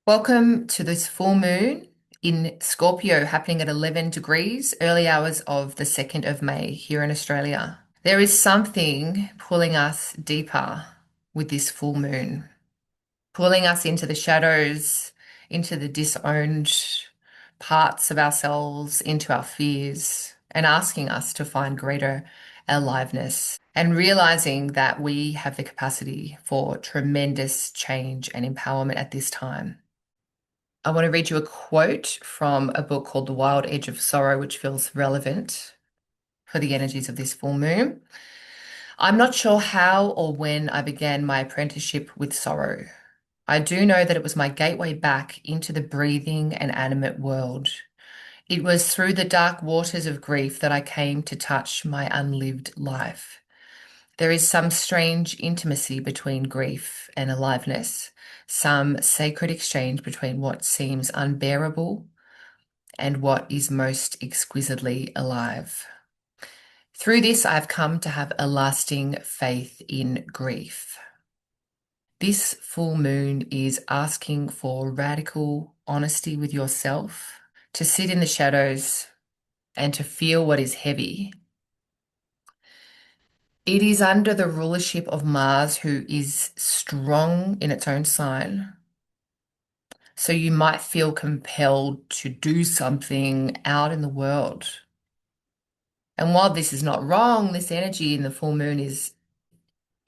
Welcome to this full moon in Scorpio happening at 11 degrees, early hours of the 2nd of May here in Australia. There is something pulling us deeper with this full moon, pulling us into the shadows, into the disowned parts of ourselves, into our fears, and asking us to find greater aliveness and realizing that we have the capacity for tremendous change and empowerment at this time. I want to read you a quote from a book called The Wild Edge of Sorrow, which feels relevant for the energies of this full moon. I'm not sure how or when I began my apprenticeship with sorrow. I do know that it was my gateway back into the breathing and animate world. It was through the dark waters of grief that I came to touch my unlived life. There is some strange intimacy between grief and aliveness, some sacred exchange between what seems unbearable and what is most exquisitely alive. Through this, I've come to have a lasting faith in grief. This full moon is asking for radical honesty with yourself, to sit in the shadows and to feel what is heavy. It is under the rulership of Mars, who is strong in its own sign. So you might feel compelled to do something out in the world. And while this is not wrong, this energy in the full moon is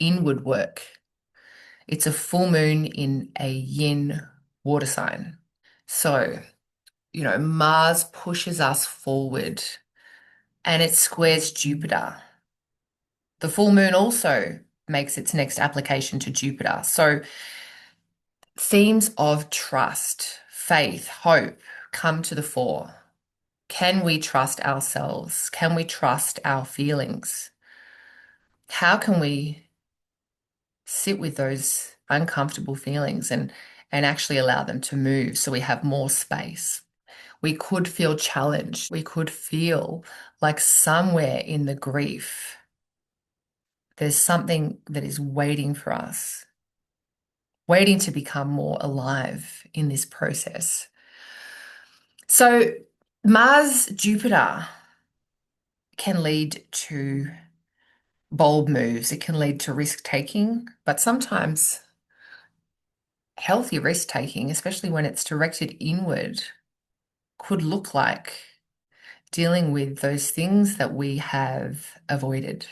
inward work. It's a full moon in a yin water sign. So, Mars pushes us forward and it squares Jupiter. The full moon also makes its next application to Jupiter. So, themes of trust, faith, hope come to the fore. Can we trust ourselves? Can we trust our feelings? How can we sit with those uncomfortable feelings and actually allow them to move so we have more space? We could feel challenged. We could feel like somewhere in the grief, there's something that is waiting for us, waiting to become more alive in this process. So, Mars, Jupiter can lead to bold moves. It can lead to risk taking, but sometimes healthy risk taking, especially when it's directed inward, could look like dealing with those things that we have avoided.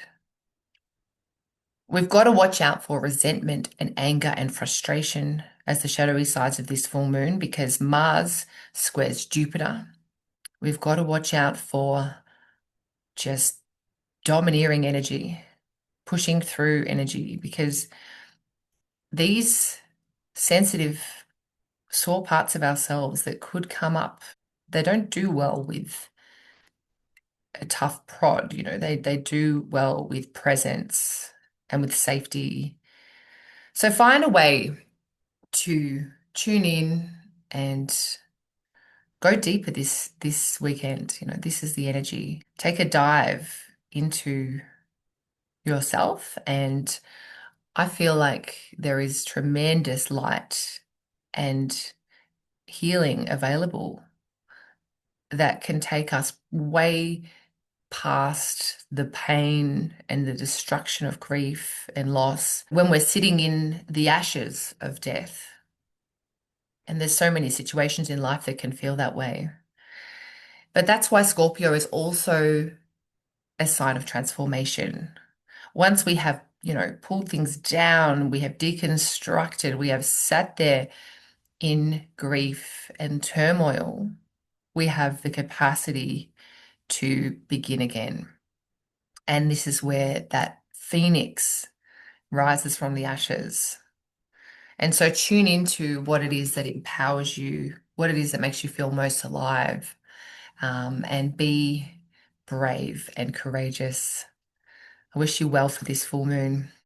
We've got to watch out for resentment and anger and frustration as the shadowy sides of this full moon because Mars squares Jupiter. We've got to watch out for just domineering energy, pushing through energy, because these sensitive, sore parts of ourselves that could come up, they don't do well with a tough prod. They do well with presence and with safety. So find a way to tune in and go deeper this weekend. This is the energy. Take a dive into yourself, and I feel like there is tremendous light and healing available that can take us way past the pain and the destruction of grief and loss when we're sitting in the ashes of death. And there's so many situations in life that can feel that way. But that's why Scorpio is also a sign of transformation. Once we have, pulled things down, we have deconstructed, we have sat there in grief and turmoil, we have the capacity to begin again. And this is where that phoenix rises from the ashes. And so tune into what it is that empowers you, what it is that makes you feel most alive, and be brave and courageous. I wish you well for this full moon.